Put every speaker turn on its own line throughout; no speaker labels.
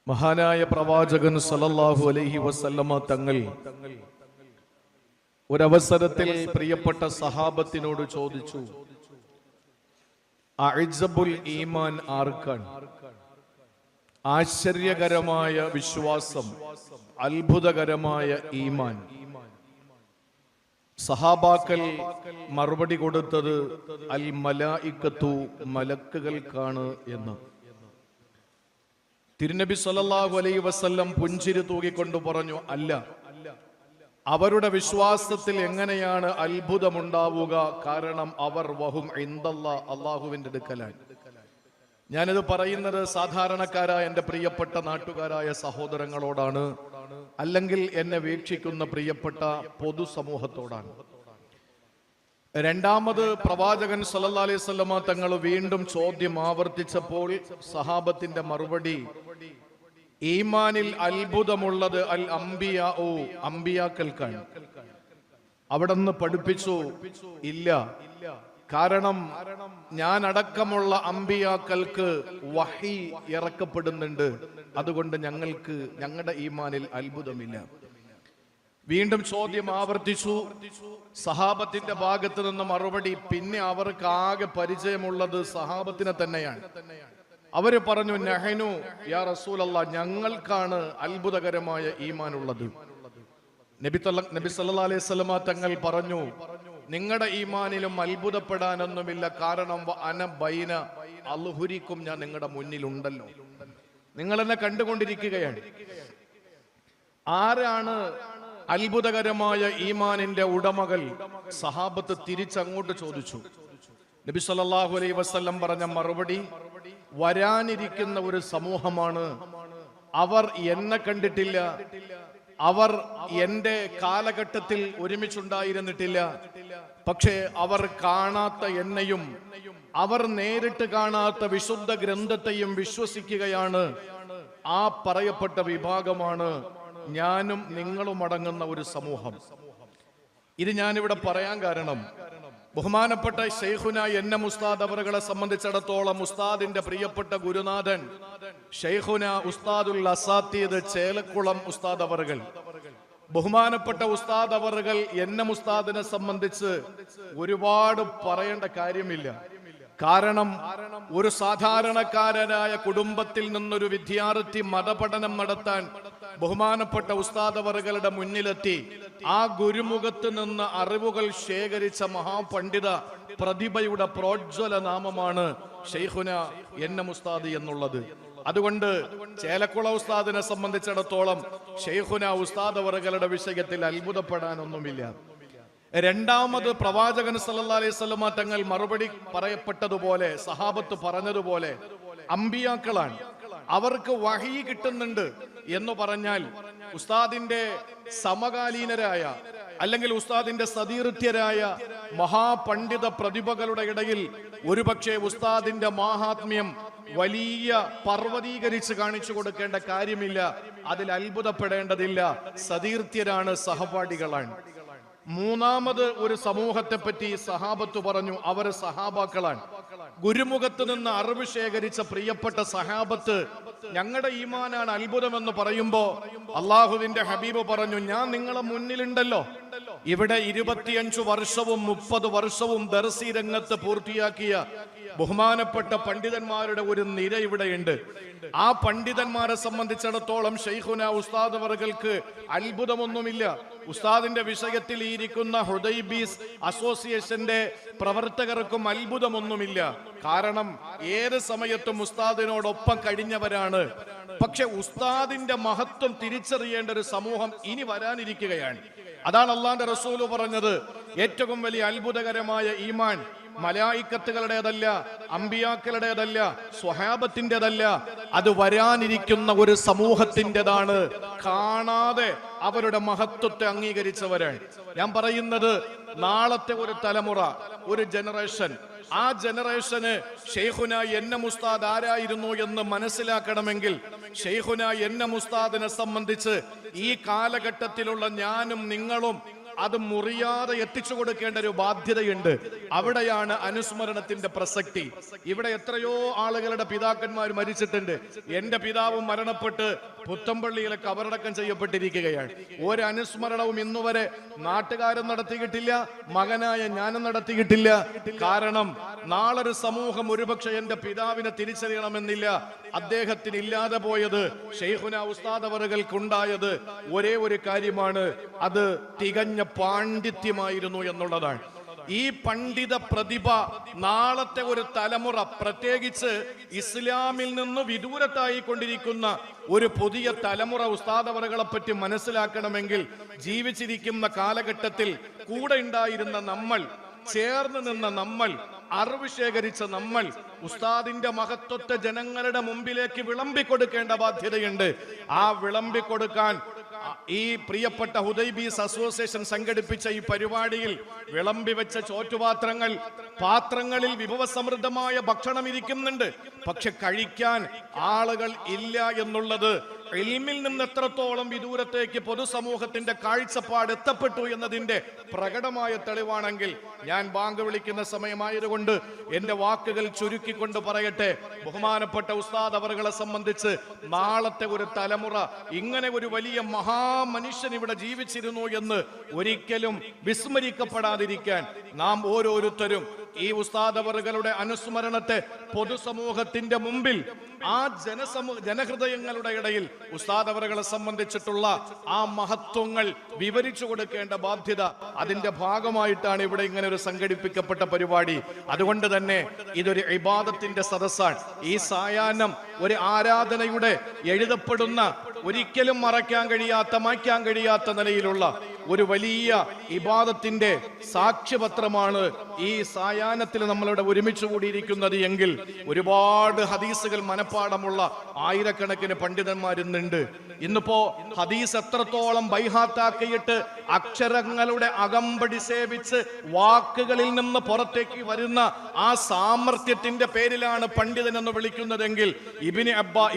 മഹാനായ പ്രവാചകൻ സല്ലല്ലാഹു അലൈഹി വസല്ലമ തങ്ങൾ ഒരവസരത്തിൽ പ്രിയപ്പെട്ട സഹാബത്തിനോട് ചോദിച്ചു, അഅ്ജബുൽ ഈമാൻ ആർക്കാണ്? ആശ്ചര്യകരമായ വിശ്വാസം, അത്ഭുതകരമായ ഈമാൻ. സഹാബാക്കൾ മറുപടി കൊടുത്തത് അൽ മലായികത്തു, മലക്കുകൾക്കാണ് എന്ന്. തിരുനബി സല്ലല്ലാഹു അലൈഹി വസല്ലം പുഞ്ചിരി തൂകിക്കൊണ്ട് പറഞ്ഞു, അല്ല, അവരുടെ വിശ്വാസത്തിൽ എങ്ങനെയാണ് അത്ഭുതമുണ്ടാവുക? കാരണം അവർ വഹും ഇൻദല്ലാഹ്, അള്ളാഹുവിന്റെ അടുക്കലാണ്. ഞാനിത് പറയുന്നത് സാധാരണക്കാരായ എൻ്റെ പ്രിയപ്പെട്ട നാട്ടുകാരായ സഹോദരങ്ങളോടാണ്, അല്ലെങ്കിൽ എന്നെ വീക്ഷിക്കുന്ന പ്രിയപ്പെട്ട പൊതുസമൂഹത്തോടാണ്. രണ്ടാമത് പ്രവാചകൻ സല്ലല്ലാഹു അലൈഹി വസല്ലമ തങ്ങൾ വീണ്ടും ചോദ്യം ആവർത്തിച്ചപ്പോൾ സഹാബത്തിന്റെ മറുപടി, ഈമാനിൽ അത്ഭുതമുള്ളത് അൽ അംബിയാ, അംബിയാക്കൾക്കാണ്. അവിടുന്ന് പഠിപ്പിച്ചു, ഇല്ല, കാരണം ഞാൻ അടക്കമുള്ള അംബിയാക്കൾക്ക് വഹി ഇറക്കപ്പെടുന്നുണ്ട്, അതുകൊണ്ട് ഞങ്ങളുടെ ഈമാനിൽ അത്ഭുതമില്ല. വീണ്ടും ചോദ്യം ആവർത്തിച്ചു. സഹാബത്തിന്റെ ഭാഗത്ത് നിന്ന് മറുപടി, പിന്നെ അവർക്ക് ആകെ പരിചയമുള്ളത് സഹാബത്തിനെ തന്നെയാണ്. അവര് പറഞ്ഞു, നഹനു യാ റസൂലല്ലാഹ്, ഞങ്ങൾക്കാണ് അത്ഭുതകരമായ ഈമാൻ ഉള്ളത്. നബി സല്ലല്ലാഹു അലൈഹി വസല്ലമ തങ്ങൾ പറഞ്ഞു, നിങ്ങളുടെ ഈമാനിലും അത്ഭുതപ്പെടാനൊന്നുമില്ല, കാരണം അന ബൈന അൽഹുരിക്കും, ഞാൻ നിങ്ങളുടെ മുന്നിലുണ്ടല്ലോ, നിങ്ങൾ എന്നെ കണ്ടുകൊണ്ടിരിക്കുകയാണ്. ആരാണ് അത്ഭുതകരമായ ഈമാനിന്റെ ഉടമകൾ? സഹാബത്ത് തിരിച്ചങ്ങോട്ട് ചോദിച്ചു. നബി സല്ലല്ലാഹു അലൈഹി വസല്ലം പറഞ്ഞ മറുപടി, വരാനിരിക്കുന്ന ഒരു സമൂഹമാണ്. അവർ എന്നെ കണ്ടിട്ടില്ല, അവർ എന്റെ കാലഘട്ടത്തിൽ ഒരുമിച്ചുണ്ടായിരുന്നിട്ടില്ല, പക്ഷേ അവർ കാണാത്ത എന്നെയും അവർ നേരിട്ട് കാണാത്ത വിശുദ്ധ ഗ്രന്ഥത്തെയും വിശ്വസിക്കുകയാണ്. ആ പറയപ്പെട്ട വിഭാഗമാണ് ഞാനും നിങ്ങളും അടങ്ങുന്ന ഒരു സമൂഹം. ഇത് ഞാനിവിടെ പറയാൻ കാരണം, ബഹുമാനപ്പെട്ട ശൈഖുന എന്ന ഉസ്താദ് അവറുകളെ സംബന്ധിച്ചിടത്തോളം ഉസ്താദിന്റെ പ്രിയപ്പെട്ട ഗുരുനാഥൻ ശൈഖുന ഉസ്താദുൽ അസാത്തീദ് ചേലക്കുളം ഉസ്താദ് അവറുകൾ, ബഹുമാനപ്പെട്ട ഉസ്താദ് അവറുകൾ എന്ന ഉസ്താദിനെ സംബന്ധിച്ച് ഒരുപാട് പറയേണ്ട കാര്യമില്ല. കാരണം ഒരു സാധാരണക്കാരനായ കുടുംബത്തിൽ നിന്നൊരു വിദ്യാർത്ഥി മതപഠനം നടത്താൻ ബഹുമാനപ്പെട്ട ഉസ്താദ് അവറുകളുടെ മുന്നിലെത്തി ആ ഗുരുമുഖത്ത് നിന്ന് അറിവുകൾ ശേഖരിച്ച മഹാപണ്ഡിത പ്രതിഭയുടെ പ്രോജ്വല നാമമാണ് ശൈഖുന എന്ന ഉസ്താദ് എന്നുള്ളത്. അതുകൊണ്ട് ചേലക്കുള ഉസ്താദിനെ സംബന്ധിച്ചിടത്തോളം ശൈഖുന ഉസ്താദ് അവറുകളുടെ വിഷയത്തിൽ അത്ഭുതപ്പെടാനൊന്നുമില്ല. രണ്ടാമത് പ്രവാചകൻ സല്ലല്ലാഹു അലൈഹി വസല്ലമ തങ്ങൾ മറുപടി പറയപ്പെട്ടതുപോലെ, സഹാബത്ത് പറഞ്ഞതുപോലെ അമ്പിയാക്കളാണ്, അവർക്ക് വഹി കിട്ടുന്നുണ്ട് എന്ന് പറഞ്ഞാൽ ഉസ്താദിന്റെ സമകാലീനരായ അല്ലെങ്കിൽ ഉസ്താദിന്റെ സതീർത്ഥ്യരായ മഹാപണ്ഡിത പ്രതിഭകളുടെ ഇടയിൽ ഒരുപക്ഷെ ഉസ്താദിന്റെ മാഹാത്മ്യം വലിയ പർവ്വതീകരിച്ച് കാണിച്ചു കൊടുക്കേണ്ട കാര്യമില്ല, അതിൽ അത്ഭുതപ്പെടേണ്ടതില്ല. സതീർത്ഥ്യരാണ്, സഹപാഠികളാണ്. മൂന്നാമത് ഒരു സമൂഹത്തെ പറ്റി സഹാബത്ത് പറഞ്ഞു, അവർ സഹാബാക്കളാണ്. ഗുരുമുഖത്ത് നിന്ന് അറിവ് ശേഖരിച്ച പ്രിയപ്പെട്ട സഹാബത്ത് ഞങ്ങളുടെ ഈമാനാണ് അത്ഭുതമെന്ന് പറയുമ്പോ അള്ളാഹുവിന്റെ ഹബീബ് പറഞ്ഞു, ഞാൻ നിങ്ങളെ മുന്നിലുണ്ടല്ലോ. ഇവിടെ 25 വർഷവും 30 വർഷവും ദർസി രംഗത്ത് പൂർത്തിയാക്കിയ ബഹുമാനപ്പെട്ട പണ്ഡിതന്മാരുടെ ഒരു നിര ഇവിടെയുണ്ട്. ആ പണ്ഡിതന്മാരെ സംബന്ധിച്ചിടത്തോളം ശൈഖുന ഉസ്താദ് അവറുകൾക്ക് അത്ഭുതമൊന്നുമില്ല. ഉസ്താദിന്റെ വിഷയത്തിൽ ഇരിക്കുന്ന ഹുദൈബീസ് അസോസിയേഷന്റെ പ്രവർത്തകർക്കും അത്ഭുതമൊന്നുമില്ല. കാരണം ഏത് സമയത്തും ഉസ്താദിനോടൊപ്പം കഴിഞ്ഞവരാണ്. പക്ഷെ ഉസ്താദിന്റെ മഹത്വം തിരിച്ചറിയേണ്ട ഒരു സമൂഹം ഇനി വരാനിരിക്കുകയാണ്. അതാണ് അള്ളാന്റെ റസൂല് പറഞ്ഞത്, ഏറ്റവും വലിയ അത്ഭുതകരമായ ഈമാൻ മലായിക്കത്തുകളുടേതല്ല, അമ്പിയാക്കളുടേതല്ല, സ്വഹാബത്തിൻ്റെതല്ല, അത് വരാനിരിക്കുന്ന ഒരു സമൂഹത്തിൻ്റെതാണ്. കാണാതെ അവരുടെ മഹത്വത്തെ അംഗീകരിച്ചവരാണ്. ഞാൻ പറയുന്നത്, നാളത്തെ ഒരു തലമുറ, ഒരു ജനറേഷൻ, ആ ജനറേഷന് ശൈഖുന എന്ന ഉസ്താദ് ആരായിരുന്നു എന്ന് മനസ്സിലാക്കണമെങ്കിൽ ശൈഖുന എന്ന ഉസ്താദിനെ സംബന്ധിച്ച് ഈ കാലഘട്ടത്തിലുള്ള ഞാനും നിങ്ങളും അത് മുറിയാതെ എത്തിച്ചു കൊടുക്കേണ്ട ഒരു ബാധ്യതയുണ്ട്. അവിടെയാണ് അനുസ്മരണത്തിന്റെ പ്രസക്തി. ഇവിടെ എത്രയോ ആളുകളുടെ പിതാക്കന്മാർ മരിച്ചിട്ടുണ്ട്. എന്റെ പിതാവും മരണപ്പെട്ട് പുത്തമ്പള്ളിയിലെ കബറടക്കം ചെയ്യപ്പെട്ടിരിക്കുകയാണ്. ഒരു അനുസ്മരണവും ഇന്നുവരെ നാട്ടുകാരും നടത്തിയിട്ടില്ല, മകനായ ഞാനും നടത്തിയിട്ടില്ല. കാരണം നാളൊരു സമൂഹം ഒരുപക്ഷെ എന്റെ പിതാവിനെ തിരിച്ചറിയണമെന്നില്ല. അദ്ദേഹത്തിന് ഇല്ലാതെ പോയത്, ശൈഖുന ഉസ്താദ് അവറുകൾക്കുണ്ടായത് ഒരേ ഒരു കാര്യമാണ്, അത് തികഞ്ഞ പാണ്ഡിത്യമായിരുന്നു എന്നുള്ളതാണ്. ഈ പണ്ഡിത പ്രതിഭ നാളത്തെ ഒരു തലമുറ, പ്രത്യേകിച്ച് ഇസ്ലാമിൽ നിന്ന് വിദൂരത്തായി കൊണ്ടിരിക്കുന്ന ഒരു പുതിയ തലമുറ ഉസ്താദ് അവറുകളെ പറ്റി മനസ്സിലാക്കണമെങ്കിൽ ജീവിച്ചിരിക്കുന്ന കാലഘട്ടത്തിൽ കൂടെ ഉണ്ടായിരുന്ന നമ്മൾ, ചേർന്ന് നിന്ന നമ്മൾ, അറിവ് ശേഖരിച്ച നമ്മൾ ഉസ്താദിന്റെ മഹത്വത്തെ ജനങ്ങളുടെ മുമ്പിലേക്ക് വിളമ്പിക്കൊടുക്കേണ്ട ബാധ്യതയുണ്ട്. ആ വിളമ്പിക്കൊടുക്കാൻ ഈ പ്രിയപ്പെട്ട ഹുദൈബീസ് അസോസിയേഷൻ സംഘടിപ്പിച്ച ഈ പരിപാടിയിൽ വിളമ്പി വെച്ച പാത്രങ്ങളിൽ വിഭവസമൃദ്ധമായ ഭക്ഷണം ഇരിക്കുന്നുണ്ട്. പക്ഷെ കഴിക്കാൻ ആളുകൾ ഇല്ല എന്നുള്ളത് ഇൽമിൽ നിന്ന് എത്രത്തോളം വിദൂരത്തേക്ക് പൊതുസമൂഹത്തിന്റെ കാഴ്ചപ്പാട് എത്തപ്പെട്ടു എന്നതിന്റെ പ്രകടമായ തെളിവാണെങ്കിൽ, ഞാൻ ബാങ്ക് വിളിക്കുന്ന സമയമായതുകൊണ്ട് എന്റെ വാക്കുകൾ ചുരുക്കിക്കൊണ്ട് പറയട്ടെ, ബഹുമാനപ്പെട്ട ഉസ്താദ് അവറുകളെ സംബന്ധിച്ച് നാളത്തെ ഒരു തലമുറ ഇങ്ങനെ ഒരു വലിയ മഹാമനുഷ്യൻ ഇവിടെ ജീവിച്ചിരുന്നു എന്ന് ഒരിക്കലും വിസ്മരിക്കപ്പെടാതിരിക്കാൻ നാം ഓരോരുത്തരും ഈ ഉസ്താദ് അവറുകളുടെ അനുസ്മരണത്തെ പൊതുസമൂഹത്തിന്റെ മുമ്പിൽ, ആ ജനഹൃദയങ്ങളുടെ ഇടയിൽ ഉസ്താദ് അവറുകളെ സംബന്ധിച്ചിട്ടുള്ള ആ മഹത്വങ്ങൾ വിവരിച്ചു കൊടുക്കേണ്ട ബാധ്യത, അതിന്റെ ഭാഗമായിട്ടാണ് ഇവിടെ ഇങ്ങനെ ഒരു സംഘടിപ്പിക്കപ്പെട്ട പരിപാടി. അതുകൊണ്ട് തന്നെ ഇതൊരു ഇബാദത്തിന്റെ സദസ്സാണ്. ഈ സായാഹ്നം ഒരു ആരാധനയുടെ എഴുതപ്പെടുന്ന, ഒരിക്കലും മറയ്ക്കാൻ കഴിയാത്ത, മായ്ക്കാൻ കഴിയാത്ത നിലയിലുള്ള ഒരു വലിയ ഇബാദത്തിന്റെ സാക്ഷ്യപത്രമാണ് ഈ സായാഹ്നത്തിൽ നമ്മളിവിടെ ഒരുമിച്ച് കൂടിയിരിക്കുന്നത് എങ്കിൽ, ഒരുപാട് ഹദീസുകൾ മനപ്പാടമുള്ള ആയിരക്കണക്കിന് പണ്ഡിതന്മാരുന്നുണ്ട്. ഇന്നിപ്പോ ഹദീസ് എത്രത്തോളം ബൈഹാത്താക്കിയിട്ട് അക്ഷരങ്ങളുടെ അകമ്പടി സേവിച്ച് വാക്കുകളിൽ നിന്ന് പുറത്തേക്ക് വരുന്ന ആ സാമർത്ഥ്യത്തിന്റെ പേരിലാണ് പണ്ഡിതൻ എന്ന് വിളിക്കുന്നതെങ്കിൽ,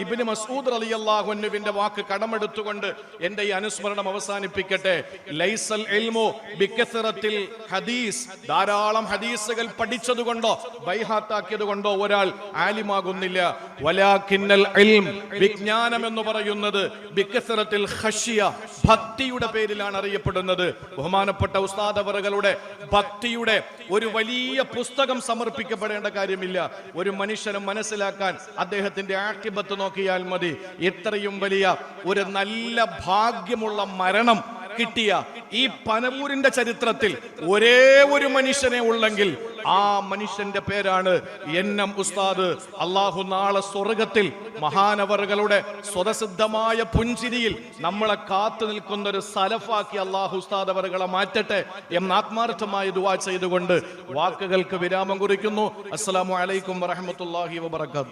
ഇബ്നു മസ്ഊദ് റളിയല്ലാഹു അൻഹുവിന്റെ വാക്ക് കടമെടുത്തുകൊണ്ട് എന്റെ ഈ അനുസ്മരണം അവസാനിപ്പിക്കട്ടെ. ലൈസൽ ഇൽമു ബികസറത്തിൽ ഹദീസ്, ധാരാളം ഹദീസുകൾ പഠിച്ചതുകൊണ്ടോ ബൈഹാത്താക്കിയതുകൊണ്ടോ ഒരാൾ ആലിമാകുന്നില്ല. വലാകിന്നൽ ഇൽം, വിജ്ഞാനം എന്ന് പറയുന്നത് ബികസറത്തിൽ ഖശിയ, ഭക്തിയുടെ പേരിലാണ് അറിയപ്പെടുന്നത്. ബഹുമാനപ്പെട്ട ഉസ്താദ് അവറുകളുടെ ഭക്തിയുടെ ഒരു വലിയ പുസ്തകം സമർപ്പിക്കപ്പെടേണ്ട കാര്യമില്ല. ഒരു മനുഷ്യനും മനസ്സിലാക്കാൻ അദ്ദേഹത്തിന്റെ ആഖിബത്ത് നോക്കിയാൽ മതി. ഇത്രയും വലിയ ഒരു നല്ല ഭാഗ്യമുള്ള മരണം കിട്ടിയ ഈ പനവൂരിന്റെ ചരിത്രത്തിൽ ഒരേ ഒരു മനുഷ്യനെ ഉള്ളെങ്കിൽ ആ മനുഷ്യന്റെ പേരാണ് എൻ.എം. ഉസ്താദ്. അള്ളാഹു നാളെ സ്വർഗത്തിൽ മഹാനവറുകളുടെ സ്വതസിദ്ധമായ പുഞ്ചിരിയിൽ നമ്മളെ കാത്തു നിൽക്കുന്ന ഒരു സലഫാക്കി അള്ളാഹു ഉസ്താദ് അവറുകളെ മാറ്റട്ടെ എന്ന് ആത്മാർത്ഥമായി ദുആ ചെയ്തുകൊണ്ട് വാക്കുകൾക്ക് വിരാമം കുറിക്കുന്നു. അസ്സലാമു അലൈക്കും വറഹ്മത്തുള്ളാഹി വബറകാതുഹു.